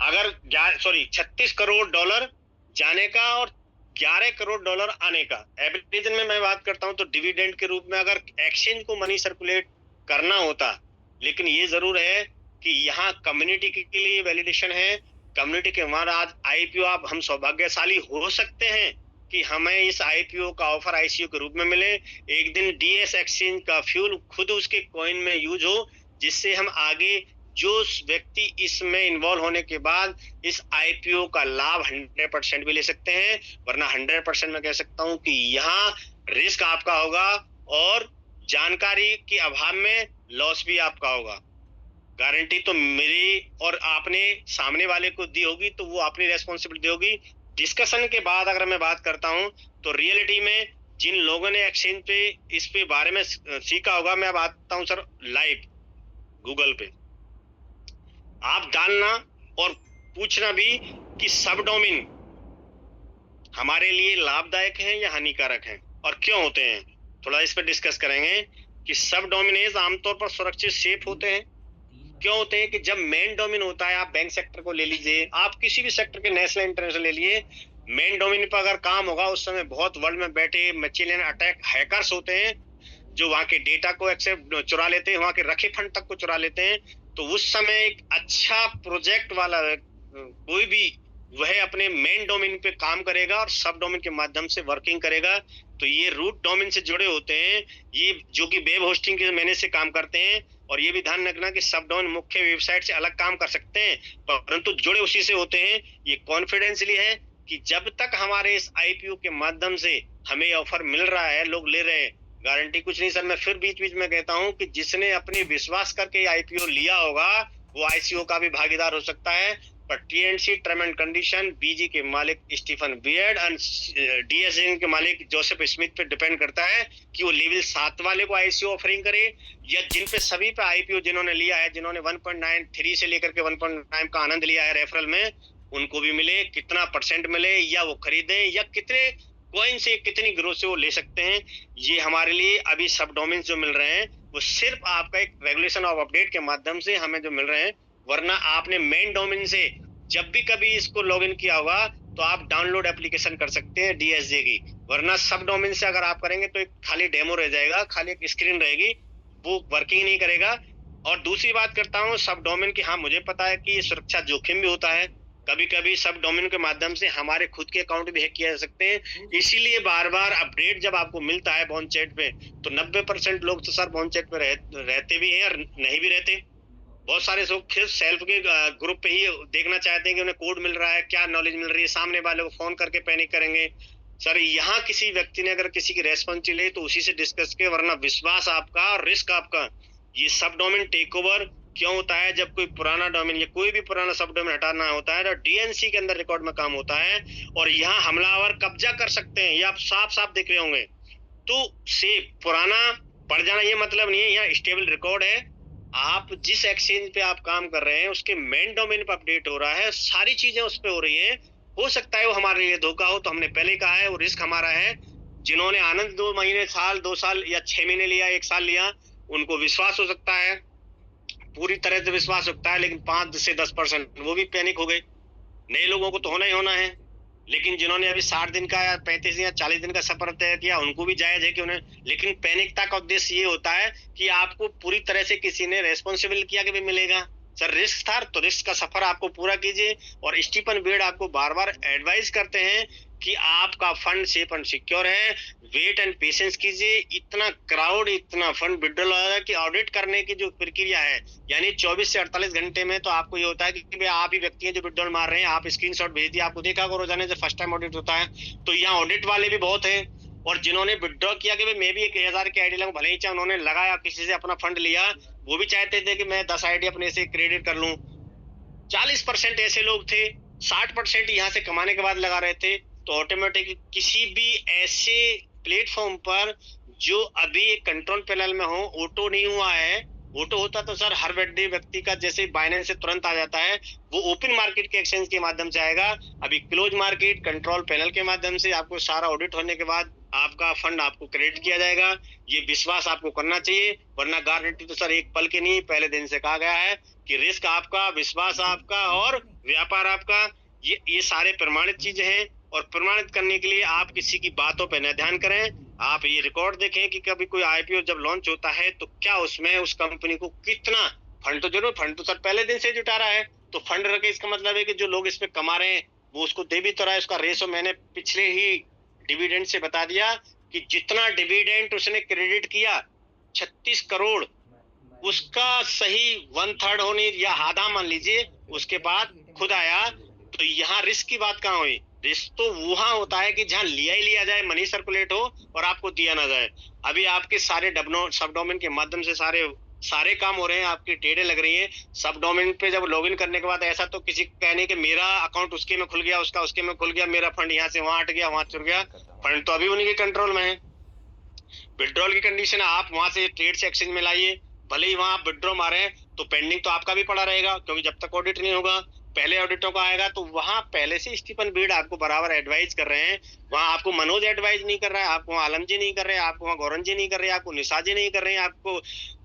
अगर 36 करोड़ डॉलर जाने का और 11 करोड़ डॉलर आने का। एवरेज में मैं बात करता हूं तो डिविडेंड के रूप में अगर एक्सचेंज को मनी सर्कुलेट करना होता, लेकिन ये जरूर है कि यहाँ कम्युनिटी के लिए वैलिडेशन है। कम्युनिटी के हमारा आज आईपीओ, आप हम सौभाग्यशाली हो सकते हैं कि हमें इस आईपीओ का ऑफर आईसीओ के रूप में मिले। एक दिन डीएस एक्सचेंज का फ्यूल खुद उसके कॉइन में यूज हो, जिससे हम आगे जो व्यक्ति इसमें इन्वॉल्व होने के बाद इस आईपीओ का लाभ 100% भी ले सकते हैं। वरना 100% मैं कह सकता हूं कि यहाँ रिस्क आपका होगा और जानकारी के अभाव में लॉस भी आपका होगा। गारंटी तो मेरी और आपने सामने वाले को दी होगी, तो वो अपनी रेस्पॉन्सिबिलिटी होगी। डिस्कशन के बाद अगर मैं बात करता हूं तो रियलिटी में जिन लोगों ने एक्सचेंज पे इस पे बारे में सीखा होगा, मैं अब आता हूं सर लाइव गूगल पे। आप डालना और पूछना भी कि सब डोमेन हमारे लिए लाभदायक हैं या हानिकारक हैं और क्यों होते हैं। थोड़ा इस पर डिस्कस करेंगे कि सब डोमिनेज आमतौर पर सुरक्षित सेफ होते हैं। क्यों होते हैं कि जब मेन डोमेन होता है, आप बैंक सेक्टर को ले लीजिए, आप किसी भी सेक्टर के नेशनल इंटरनेशनल ले लिए, मेन डोमेन पर अगर काम होगा उस समय बहुत वर्ल्ड में बैठे मैचिलियन अटैक हैकर्स होते हैं जो वहां के डेटा को एक्सेप्ट चुरा लेते हैं, वहां के रखे फंड तक को चुरा लेते हैं। तो उस समय एक अच्छा प्रोजेक्ट वाला कोई भी वह अपने मेन डोमेन पे काम करेगा और सब डोमेन के माध्यम से वर्किंग करेगा। तो ये रूट डोमेन से जुड़े होते हैं, ये जो कि वेब होस्टिंग के मैनेज से काम करते हैं। और ये भी ध्यान रखना कि सब डोमेन मुख्य वेबसाइट से अलग काम कर सकते हैं, परंतु जुड़े उसी से होते हैं। ये कॉन्फिडेंशियली है कि जब तक हमारे इस आईपीओ के माध्यम से हमें ऑफर मिल रहा है, लोग ले रहे हैं, गारंटी कुछ नहीं सर। मैं फिर बीच बीच में कहता हूं कि जिसने अपने विश्वास करके आईपीओ लिया होगा वो आईसीओ का भी भागीदार हो सकता है। पर टीएनसी टर्म एंड कंडीशन बीजी के मालिक स्टीफन बियर्ड और डीएसएन के मालिक जोसेफ स्मिथ पे डिपेंड करता है कि वो लेवल 7 वाले को आईसीओ ऑफरिंग करे या जिन पे सभी पे आईपीओ जिन्होंने लिया है, जिन्होंने 1.93 से लेकर के 1.9 का आनंद लिया है रेफरल में, उनको भी मिले। कितना परसेंट मिले या वो खरीदें या कितने कॉइन से कितनी ग्रोथ से वो ले सकते हैं, ये हमारे लिए अभी सब डोमेन जो मिल रहे हैं वो सिर्फ आपका एक रेगुलेशन ऑफ अपडेट के माध्यम से हमें जो मिल रहे हैं। वरना आपने मेन डोमेन से जब भी कभी इसको लॉगिन किया होगा तो आप डाउनलोड एप्लीकेशन कर सकते हैं डीएसजे की। वरना सब डोमेन से अगर आप करेंगे तो एक खाली डेमो रह जाएगा, खाली एक स्क्रीन रहेगी, वो वर्किंग नहीं करेगा। और दूसरी बात करता हूँ सब डोमेन की, हाँ मुझे पता है कि सुरक्षा जोखिम भी होता है। कभी कभी सब डोमेन के माध्यम से हमारे खुद के अकाउंट भी हैक किए जा सकते हैं। इसीलिए बार बार अपडेट जब आपको मिलता है बॉन्चैट पे, तो 90% लोग तो सर बॉन्चैट पे रहते भी हैं और नहीं भी रहते। बहुत सारे लोग फिर सेल्फ के ग्रुप पे ही देखना चाहते हैं कि उन्हें कोड मिल रहा है, क्या नॉलेज मिल रही है, सामने वाले को फोन करके पैनिक करेंगे। सर यहाँ किसी व्यक्ति ने अगर किसी की रेस्पॉन्स ले तो उसी से डिस्कस के, वरना विश्वास आपका और रिस्क आपका। ये सब डोमेन टेक ओवर क्यों होता है? जब कोई पुराना डोमेन या कोई भी पुराना सब डोमेन हटाना होता है तो डीएनसी के अंदर रिकॉर्ड में काम होता है और यहाँ हमलावर कब्जा कर सकते हैं। ये आप साफ साफ देख रहे होंगे। तो से पुराना पड़ जाना ये मतलब नहीं है, यहाँ स्टेबल रिकॉर्ड है। आप जिस एक्सचेंज पे आप काम कर रहे हैं उसके मेन डोमेन पे अपडेट हो रहा है, सारी चीजें उस पे हो रही है। हो सकता है वो हमारे लिए धोखा हो, तो हमने पहले कहा है वो रिस्क हमारा है। जिन्होंने आनंद 2 महीने, साल, 2 साल या 6 महीने लिया, 1 साल लिया, उनको विश्वास हो सकता है, पूरी तरह से विश्वास हो सकता है, लेकिन 5 से 10% वो भी पैनिक हो गए। नए लोगों को तो होना ही होना है, लेकिन जिन्होंने अभी 60 दिन का या 35 या 40 दिन का सफर तय किया उनको भी जायज है कि उन्हें। लेकिन पैनिकता का उद्देश्य ये होता है कि आपको पूरी तरह से किसी ने रेस्पॉन्सिबल किया कि भी मिलेगा। सर रिस्क था तो रिस्क का सफर आपको पूरा कीजिए। और स्टीफन बियर्ड आपको बार बार एडवाइस करते हैं कि आपका फंड सेफ एंड सिक्योर है, वेट एंड पेशेंस कीजिए। इतना क्राउड, इतना फंड विड्रॉल होगा कि ऑडिट करने की जो प्रक्रिया है, यानी 24 से 48 घंटे में तो आपको ये होता है कि आप ही व्यक्ति हैं जो विड्रॉल मार रहे हैं, आप स्क्रीनशॉट भेज दिए। आपको देखा होगा रोजाना जब फर्स्ट टाइम ऑडिट होता है तो यहाँ ऑडिट वाले भी बहुत है। और जिन्होंने विड्रॉ किया कि मैं भी 1000 की आईडी लगूं, भले ही चाहे उन्होंने लगाया किसी से अपना फंड लिया, वो भी चाहते थे कि मैं 10 आईडी अपने से क्रेडिट कर लूं। 40% ऐसे लोग थे, 60% यहाँ से कमाने के बाद लगा रहे थे। तो ऑटोमेटिक किसी भी ऐसे प्लेटफॉर्म पर जो अभी कंट्रोल पैनल में हो, ऑटो नहीं हुआ है। ऑटो होता तो सर हर व्यक्ति का जैसे बाइनेंस से तुरंत आ जाता है, वो ओपन मार्केट के एक्सचेंज के माध्यम से आएगा। अभी क्लोज मार्केट कंट्रोल पैनल के माध्यम से आपको सारा ऑडिट होने के बाद आपका फंड आपको क्रेडिट किया जाएगा। ये विश्वास आपको करना चाहिए, वरना गारंटी तो सर एक पल की नहीं, पहले दिन से कहा गया है कि रिस्क आपका, विश्वास आपका और व्यापार आपका, ये सारे प्रमाणित चीजें हैं। और प्रमाणित करने के लिए आप किसी की बातों पर न ध्यान करें। आप ये रिकॉर्ड देखें कि कभी कोई आईपीओ जब लॉन्च होता है तो क्या उसमें उस कंपनी को कितना फंड, तो जरूर फंड तो सर पहले दिन से जुटा रहा है, तो फंड रखे इसका मतलब है कि जो लोग इसमें कमा रहे हैं वो उसको दे भी तो रहा है। उसका रेशो मैंने पिछले ही डिविडेंड से बता दिया कि जितना डिविडेंड उसने क्रेडिट किया 36 करोड़, उसका सही 1/3 होने या आधा मान लीजिए, उसके बाद खुद आया। तो यहाँ रिस्क की बात कहाँ हुई? रिस्क तो वहां होता है कि जहां लिया ही लिया जाए, मनी सर्कुलेट हो और आपको दिया ना जाए। अभी आपके सारे सब डोमेन के माध्यम से सारे काम हो रहे हैं, आपकी ट्रेडें लग रही हैं। सब डोमेन पे जब लॉगिन करने के बाद ऐसा तो किसी को कहने कि मेरा अकाउंट उसके में खुल गया, उसका उसके में खुल गया, मेरा फंड यहाँ से वहां हट गया, वहां चुर गया। फंड तो अभी उन्हीं के कंट्रोल में है। विड्रॉल की कंडीशन आप वहां से ट्रेड से एक्सचेंज में लाइए, भले ही वहां आप विड्रॉ मारे तो पेंडिंग तो आपका भी पड़ा रहेगा, क्योंकि जब तक ऑडिट नहीं होगा, पहले ऑडिटों का आएगा। तो वहां पहले से स्टीफन बीड आपको बराबर एडवाइज कर रहे हैं। वहां आपको मनोज एडवाइज नहीं कर रहा है, आपको वहां आलम जी नहीं कर रहे हैं, आपको वहां गौरन जी नहीं कर रहे हैं, आपको निशा जी नहीं कर रहे हैं, आपको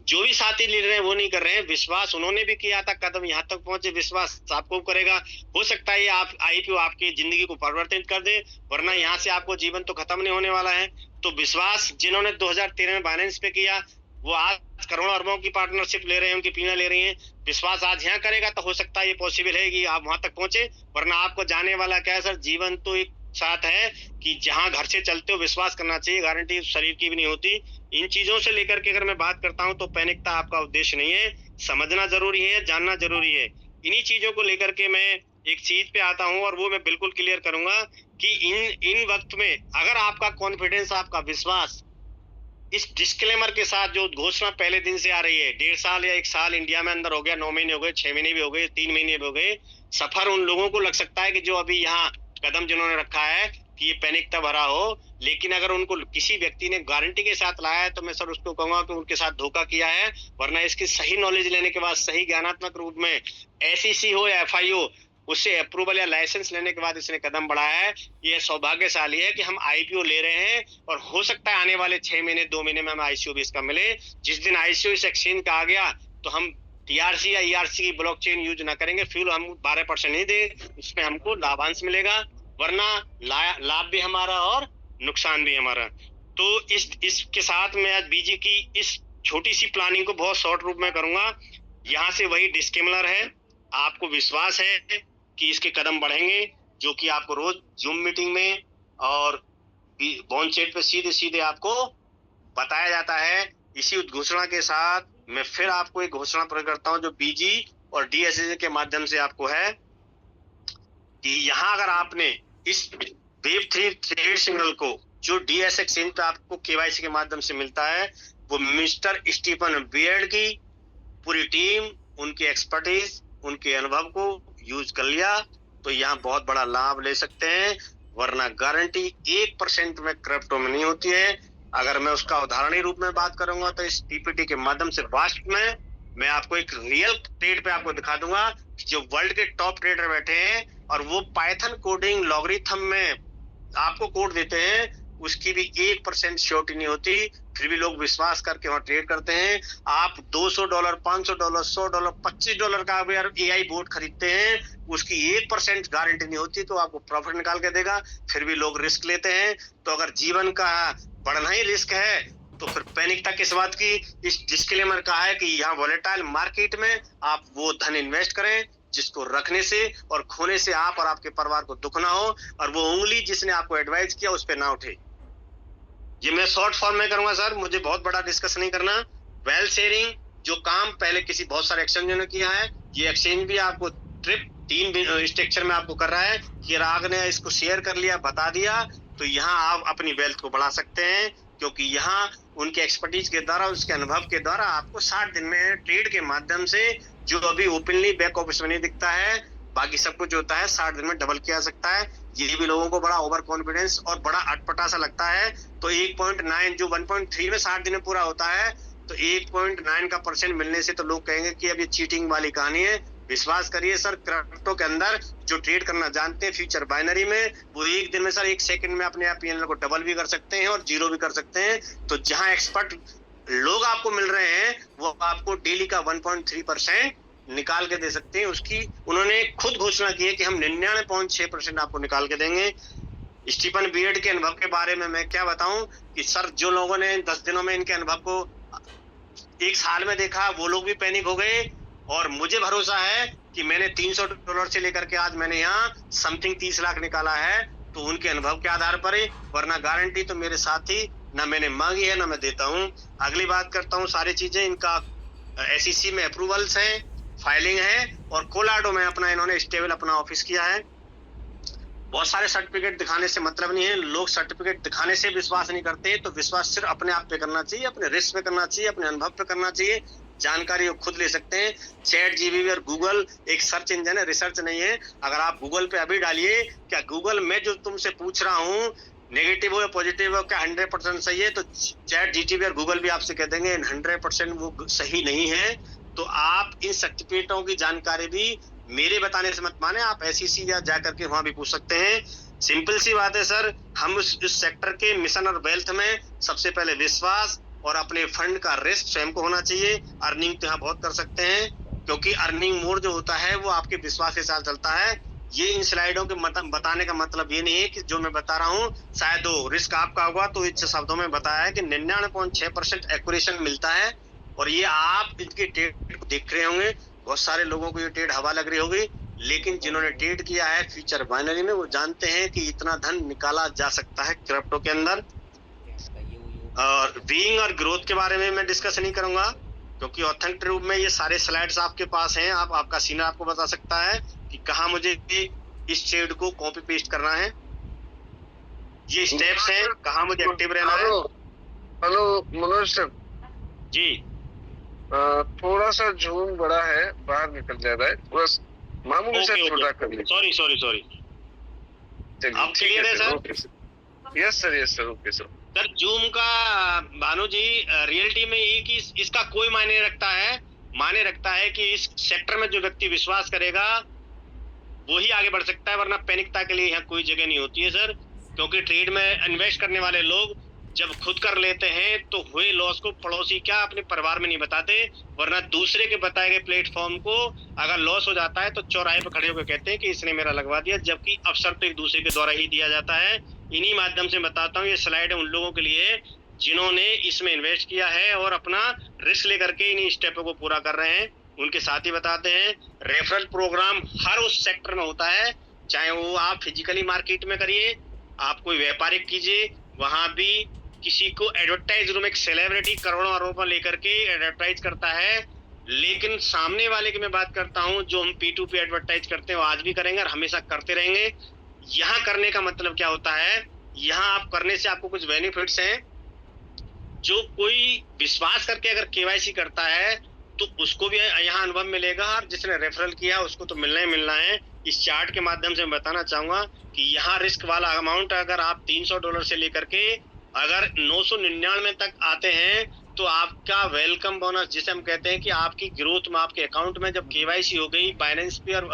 जो भी साथी ले रहे हैं वो नहीं कर रहे हैं। विश्वास उन्होंने भी किया था, कदम यहाँ तक पहुंचे, विश्वास आपको करेगा। हो सकता है ये आप आईपीओ आपकी जिंदगी को परिवर्तित कर दे, वरना यहाँ से आपको जीवन तो खत्म नहीं होने वाला है। तो विश्वास जिन्होंने 2013 में बाइनेंस पे किया, वो आज करोड़ों अरबों की पार्टनरशिप ले रहे हैं, उनकी पीना ले रही हैं। विश्वास आज यहाँ करेगा तो हो सकता है ये पॉसिबल है कि आप वहां तक पहुंचे, वरना आपको जाने वाला क्या है सर, जीवन तो एक साथ है कि जहां घर से चलते हो विश्वास करना चाहिए, गारंटी शरीर की भी नहीं होती। इन चीजों से लेकर के अगर मैं बात करता हूं तो पैनिकता आपका उद्देश्य नहीं है, समझना जरूरी है, जानना जरूरी है। इन्हीं चीजों को लेकर के मैं एक चीज पे आता हूं और वो मैं बिल्कुल क्लियर करूंगा कि इन वक्त में अगर आपका कॉन्फिडेंस, आपका विश्वास इस डिस्क्लेमर के साथ जो घोषणा पहले दिन से आ रही है, 1.5 साल या 1 साल इंडिया में अंदर हो गया, 9 महीने हो गए, 6 महीने भी हो गए, 3 महीने भी हो गए, सफर उन लोगों को लग सकता है कि जो अभी यहाँ कदम जिन्होंने रखा है कि ये पैनिकता भरा हो। लेकिन अगर उनको किसी व्यक्ति ने गारंटी के साथ लाया है तो मैं सर उसको कहूंगा कि उनके साथ धोखा किया है। वरना इसकी सही नॉलेज लेने के बाद, सही ज्ञानात्मक रूप में एसईसी हो या एफआईओ, उससे अप्रूवल या लाइसेंस लेने के बाद इसने कदम बढ़ाया है। ये सौभाग्यशाली है कि हम आईपीओ ले रहे हैं और हो सकता है आने वाले 6 महीने 2 महीने में हमें आईसीओ भी इसका मिले। जिस दिन आईसीओ इस एक्सचेंज का आ गया तो हम टीआरसी या ईआरसी की ब्लॉकचेन यूज ना करेंगे, फ्यूल हम 12% नहीं दे, उसमें हमको लाभांश मिलेगा, वरना लाभ भी हमारा और नुकसान भी हमारा। तो इसके साथ मैं आज बीजी की इस छोटी सी प्लानिंग को बहुत शॉर्ट रूप में करूंगा। यहाँ से वही डिस्क्लेमर है, आपको विश्वास है कि इसके कदम बढ़ेंगे, जो कि आपको रोज जूम मीटिंग में और बॉन्ड चैट पे सीधे सीधे आपको बताया जाता है। इसी उद्घोषणा के साथ मैं फिर आपको एक घोषणा प्रकट करता हूं जो बीजी और डीएसए के माध्यम से आपको है कि यहाँ अगर आपने इस वेब3 ट्रेड सिग्नल को जो डीएस एक्सचेंज पे आपको केवाईसी के माध्यम से मिलता है, वो मिस्टर स्टीफन बियर्ड की पूरी टीम, उनकी एक्सपर्टीज, उनके अनुभव को यूज कर लिया तो यहाँ बहुत बड़ा लाभ ले सकते हैं। वरना गारंटी 1% में क्रिप्टो में नहीं होती है। अगर मैं उसका उदाहरण रूप में बात करूंगा तो इस पीपीटी के माध्यम से वास्ट में मैं आपको एक रियल ट्रेड पे आपको दिखा दूंगा जो वर्ल्ड के टॉप ट्रेडर बैठे हैं और वो पाइथन कोडिंग लॉगरिथम में आपको कोड देते हैं, उसकी भी 1% श्योरिटी नहीं होती, फिर भी लोग विश्वास करके वहां ट्रेड करते हैं। आप $200, $500, $100, $25 का अगर एआई बोट खरीदते हैं, उसकी 1% गारंटी नहीं होती, तो आपको प्रॉफिट निकाल के देगा, फिर भी लोग रिस्क लेते हैं। तो अगर जीवन का बढ़ना ही रिस्क है तो फिर पैनिकता किस बात की? इस डिस्क्लेमर का है कि यहाँ वोलेटाइल मार्केट में आप वो धन इन्वेस्ट करें जिसको रखने से और खोने से आप और आपके परिवार को दुख ना हो, और वो उंगली जिसने आपको एडवाइस किया उस पर ना उठे। ये मैं शॉर्ट फॉर्म में करूंगा सर, मुझे बहुत बड़ा डिस्कस नहीं करना। वेल शेयरिंग जो काम पहले किसी बहुत सारे एक्सचेंजों ने किया है, ये एक्सचेंज भी आपको ट्रिप 3 स्ट्रक्चर में आपको कर रहा है कि राग ने इसको शेयर कर लिया, बता दिया, तो यहाँ आप अपनी वेल्थ को बढ़ा सकते हैं, क्योंकि यहाँ उनके एक्सपर्टीज के द्वारा, उसके अनुभव के द्वारा आपको 60 दिन में ट्रेड के माध्यम से, जो अभी ओपनली बैक ऑफिस में नहीं दिखता है, बाकी सब कुछ होता है 60 दिन में डबल किया जा सकता है। ये भी लोगों को बड़ा ओवर कॉन्फिडेंस और बड़ा अटपटा सा लगता है। तो 1.9 जो 1.3 में 60 दिन में पूरा होता है, तो 1.9 का % मिलने से तो लोग कहेंगे कि अब ये चीटिंग वाली कहानी है। विश्वास करिए सर, क्रिप्टो के अंदर जो ट्रेड करना जानते हैं फ्यूचर बाइनरी में, वो एक दिन में सर 1 सेकंड में अपने आप पीएनएल को डबल भी कर सकते हैं और जीरो भी कर सकते हैं। तो जहां एक्सपर्ट लोग आपको मिल रहे हैं, वो आपको डेली का 1.3% निकाल के दे सकते हैं। उसकी उन्होंने खुद घोषणा की है कि हम 99.6% आपको निकाल के देंगे। स्टीफन बियर्ड के अनुभव के बारे में मैं क्या बताऊं कि सर, जो लोगों ने 10 दिनों में इनके अनुभव को 1 साल में देखा, वो लोग भी पैनिक हो गए। और मुझे भरोसा है कि मैंने $300 से लेकर के आज मैंने यहाँ समथिंग 30 लाख निकाला है, तो उनके अनुभव के आधार पर ही, वरना गारंटी तो मेरे साथी ना मैंने मांगी है ना मैं देता हूँ। अगली बात करता हूँ, सारी चीजें इनका SEC में अप्रूवल्स है, फाइलिंग है, और कोलाडो में अपना इन्होंने स्टेबल अपना ऑफिस किया है। बहुत सारे सर्टिफिकेट दिखाने से मतलब नहीं है, लोग सर्टिफिकेट दिखाने से विश्वास नहीं करते। तो विश्वास सिर्फ अपने आप पे करना चाहिए, अपने रिस्क पे करना चाहिए, अपने अनुभव पे करना चाहिए। जानकारी वो खुद ले सकते हैं। ChatGPT और गूगल एक सर्च इंजन है, रिसर्च नहीं है। अगर आप गूगल पे अभी डालिए, क्या गूगल मैं जो तुमसे पूछ रहा हूँ नेगेटिव हो या पॉजिटिव हो, क्या 100% सही है, तो ChatGPT और गूगल भी आपसे कह देंगे 100% वो सही नहीं है। तो आप इन सर्टिफिकेटों की जानकारी भी मेरे बताने से मत माने, आप SEC या जाकर के वहां भी पूछ सकते हैं। सिंपल सी बात है सर, हम इस सेक्टर के मिशन और वेल्थ में सबसे पहले विश्वास और अपने फंड का रिस्क स्वयं को होना चाहिए। अर्निंग तो यहाँ बहुत कर सकते हैं, क्योंकि अर्निंग मोड जो होता है वो आपके विश्वास के साथ चलता है। ये इन स्लाइडों के बताने का मतलब ये नहीं है कि जो मैं बता रहा हूँ शायद वो रिस्क आपका होगा। तो इस शब्दों में बताया है कि 99.6% एक्यूरेशन मिलता है। और ये आप इनके ट्रेड को देख रहे होंगे, बहुत सारे लोगों को ये ट्रेड हवा लग रही होगी, लेकिन जिन्होंने ट्रेड किया है फ्यूचर बाइनरी में, वो जानते हैं कि इतना धन निकाला जा सकता है क्रिप्टो के अंदर। और बीइंग और ग्रोथ के बारे में मैं डिस्कस नहीं करूंगा, क्योंकि ऑथेंटिक रूप में ये सारे स्लाइड्स आपके पास हैं। आपका सीनियर आपको बता सकता है कि कहाँ मुझे इस ट्रेड को कॉपी पेस्ट करना है। ये स्टेप्स हैं, कहाँ मुझे एक्टिव रहना है। हेलो मनोज सर जी, थोड़ा सा जूम बड़ा है, बाहर निकल जा रहा है, थोड़ा मामूली से छोटा कर लीजिए। सॉरी। अब क्लियर है sir? Yes sir, okay sir. Sir zoom का भानु जी रियलिटी में ये कि इसका कोई मायने रखता है कि इस सेक्टर में जो व्यक्ति विश्वास करेगा वो ही आगे बढ़ सकता है, वरना पैनिकता के लिए यहाँ कोई जगह नहीं होती है सर। क्योंकि ट्रेड में इन्वेस्ट करने वाले लोग जब खुद कर लेते हैं तो हुए लॉस को पड़ोसी क्या अपने परिवार में नहीं बताते, वरना दूसरे के बताए गए प्लेटफॉर्म को अगर लॉस हो जाता है तो चौराहे पर खड़े होकर कहते हैं कि इसने मेरा लगवा दिया, जबकि अवसर तो एक दूसरे के द्वारा ही दिया जाता है। इन्हीं माध्यम से बताता हूँ, ये स्लाइड है उन लोगों के लिए जिन्होंने इसमें इन्वेस्ट किया है और अपना रिस्क लेकर के इन्हीं स्टेपों को पूरा कर रहे हैं। उनके साथ ही बताते हैं, रेफरल प्रोग्राम हर उस सेक्टर में होता है, चाहे वो आप फिजिकली मार्केट में करिए, आप कोई व्यापारिक कीजिए, वहां भी किसी को एडवर्टाइज रूम एक सेलिब्रिटी करोड़ों रुपए लेकर के एडवर्टाइज करता है, लेकिन सामने वाले की मैं बात करता हूं, जो हम P2P एडवर्टाइज करते हैं वो आज भी करेंगे और हमेशा करते रहेंगे। यहाँ करने का मतलब क्या होता है, यहाँ आप करने से आपको कुछ बेनिफिट्स हैं। जो कोई विश्वास करके अगर KYC करता है तो उसको भी यहाँ अनुभव मिलेगा, और जिसने रेफरल किया उसको तो मिलना ही मिलना है। इस चार्ट के माध्यम से मैं बताना चाहूंगा कि यहाँ रिस्क वाला अमाउंट अगर आप $300 से लेकर के अगर 999 तक आते हैं तो आपका वेलकम बोनस, जिसे हम कहते हैं कि आपकी ग्रोथ में आपके अकाउंट में जब KYC हो गई बाइनेंस पे और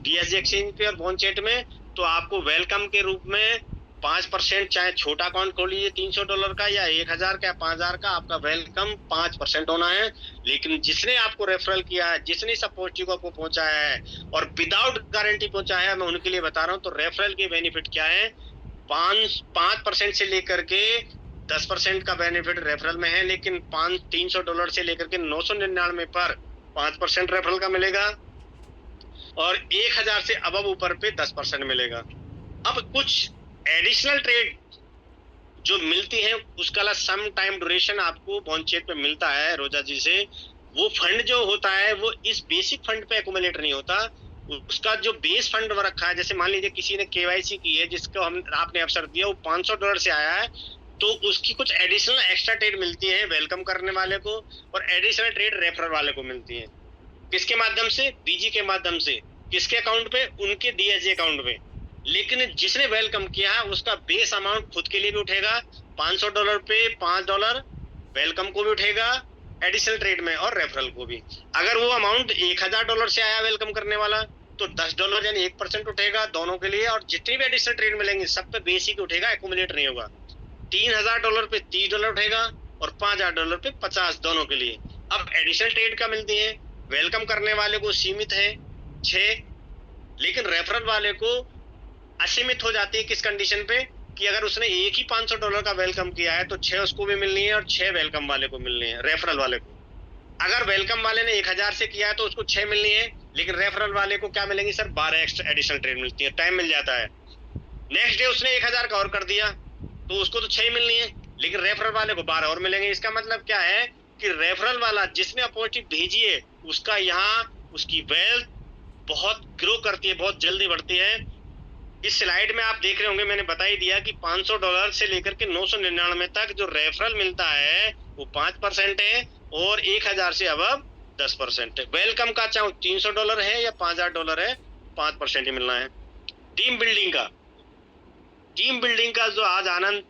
DSG एक्सचेंज पे और बॉन्चेट में, तो आपको वेलकम के रूप में 5%, चाहे छोटा अकाउंट खोलिए $300 का या 1000 का या 5000 का, आपका वेलकम 5% होना है। लेकिन जिसने आपको रेफरल किया है, जिसने सपोर्ट को आपको पहुंचाया है और विदाउट गारंटी पहुंचाया है, मैं उनके लिए बता रहा हूँ। तो रेफरल के बेनिफिट क्या है, 5% से लेकर के 10% का बेनिफिट रेफरल में है, लेकिन $300 से लेकर के 999 पर 5% रेफरल का मिलेगा और 1000 से अबव ऊपर पे 10% मिलेगा। अब कुछ एडिशनल ट्रेड जो मिलती है उसका सम टाइम ड्यूरेशन आपको बॉन्चेट पे मिलता है रोजा जी से। वो फंड जो होता है वो इस बेसिक फंड पे एक्यूमुलेट नहीं होता, उसका जो बेस फंड रखा है। जैसे मान लीजिए किसी ने KYC की है, जिसको आपने अवसर दिया, वो $500 से आया है, तो उसकी कुछ एडिशनल एक्स्ट्रा ट्रेड मिलती है वेलकम करने वाले को, और एडिशनल ट्रेड रेफरल वाले को मिलती है। किसके माध्यम से? BG के माध्यम से। किसके अकाउंट पे? उनके डीएचए अकाउंट पे। लेकिन जिसने वेलकम किया है उसका बेस अमाउंट खुद के लिए भी उठेगा, $500 पे $5 वेलकम को भी उठेगा एडिशनल ट्रेड में और रेफरल को भी। अगर वो अमाउंट $1000 से आया वेलकम करने वाला तो $10 यानी 1% उठेगा दोनों के लिए, और जितनी भी एडिशनल ट्रेड मिलेंगे सब पे बेसिक उठेगा, एक्यूमुलेट नहीं होगा। $3000 पे $30 उठेगा और $5000 पे 50 दोनों के लिए। अब एडिशनल ट्रेड का मिलती है, वेलकम करने वाले को सीमित है 6, लेकिन रेफरल वाले को असीमित हो जाती है। किस कंडीशन पे? कि अगर उसने एक ही $500 का वेलकम किया है तो 6 उसको भी मिलनी है और 6 वेलकम वाले को मिलनी है, रेफरल वाले को। अगर वेलकम वाले ने 1000 से किया है तो उसको 6 मिलनी है, लेकिन रेफरल वाले को क्या मिलेंगी सर? 12 एक्स्ट्रा एडिशनल ट्रेड मिलती है, टाइम मिल जाता है। नेक्स्ट डे उसने 1000 का और कर दिया तो उसको तो 6 मिलनी है, लेकिन रेफरल वाले को 12 और मिलेंगे। इसका मतलब क्या है कि रेफरल वाला जिसने अपॉर्चुनिटी भेजी है उसका यहाँ उसकी वेल्थ बहुत ग्रो करती है, बहुत जल्दी बढ़ती है। इस स्लाइड में आप देख रहे होंगे, मैंने बता ही दिया कि $500 से लेकर के 999 तक जो रेफरल मिलता है वो 5% है और 1000 से अबव 10% है। वेलकम का चाहे $300 है या $5000 है, 5% ही मिलना है। टीम बिल्डिंग का जो आज आनंद